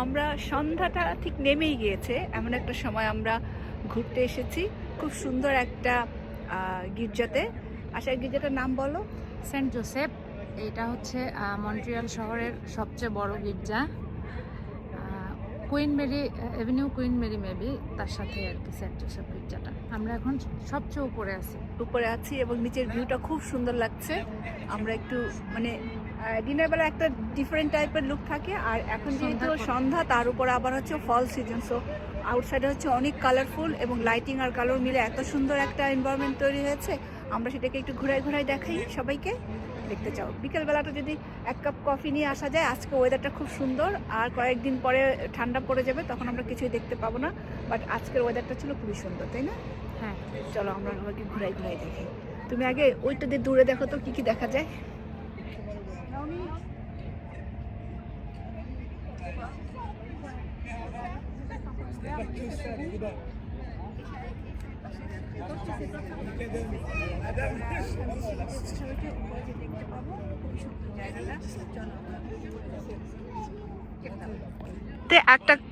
আমরা সন্ধ্যাটা ঠিক নেমেই গিয়েছে, এমন একটা সময় আমরা ঘুরতে এসেছি খুব সুন্দর একটা গির্জাতে। আশা, গির্জাটার নাম বলো। Saint Joseph. এটা হচ্ছে মন্ট্রিয়াল শহরের সবচেয়ে বড় গির্জা। Queen Mary Avenue, Queen Mary maybe তার সাথে আর কি সেন্ট জোসেফ গির্জাটা। আমরা এখন সবচেয়ে উপরে আছি এবং নিচের ভিউটা খুব সুন্দর লাগছে। আমরা একটু মানে দিনের বেলা একটা ডিফারেন্ট টাইপের লুক থাকে, আর এখন যেহেতু সন্ধ্যা, তার উপরে আবার হচ্ছে ফল সিজন, সো আউটসাইডে হচ্ছে অনেক কালারফুল এবং লাইটিং আর কালার মিলে এত সুন্দর একটা এনভায়রনমেন্ট তৈরি হয়েছে। আমরা সেটাকে একটু ঘুরাই ঘুরাই দেখাই সবাইকে। দেখতে চাও বিকেলবেলাটা যদি এক কাপ কফি নিয়ে আসা যায়। আজকে ওয়েদারটা খুব সুন্দর, আর কয়েকদিন পরে ঠান্ডা পড়ে যাবে, তখন আমরা কিছুই দেখতে পাবো না, বাট আজকের ওয়েদারটা ছিল খুবই সুন্দর, তাই না? হ্যাঁ, চলো আমরা আমাকে ঘুরাই ঘুরাই দেখি। তুমি আগে ওইটা দিয়ে দূরে দেখো তো কি কি দেখা যায়।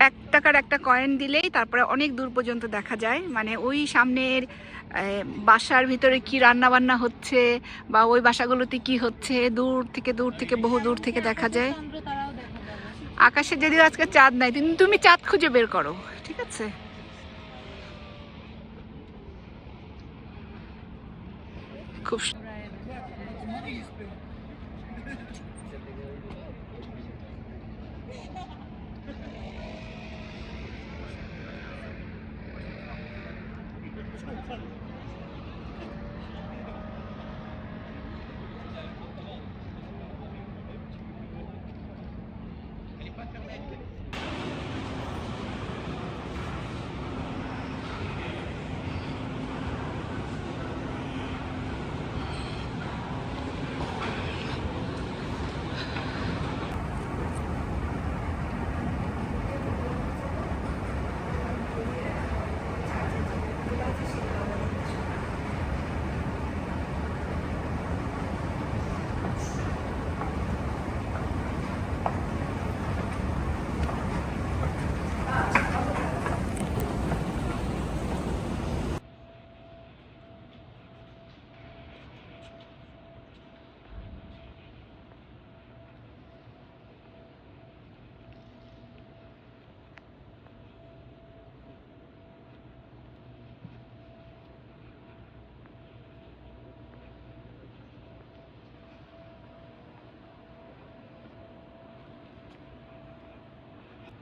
এক টাকার একটা কয়েন দিলেই তারপরে অনেক দূর পর্যন্ত দেখা যায়, মানে ওই সামনের বাসার ভিতরে কি রান্না বান্না হচ্ছে বা ওই বাসাগুলোতে কি হচ্ছে দূর থেকে বহু দূর থেকে দেখা যায়। আকাশে যদিও আজকে চাঁদ নাই, তুমি চাঁদ খুঁজে বের করো, ঠিক আছে? খুব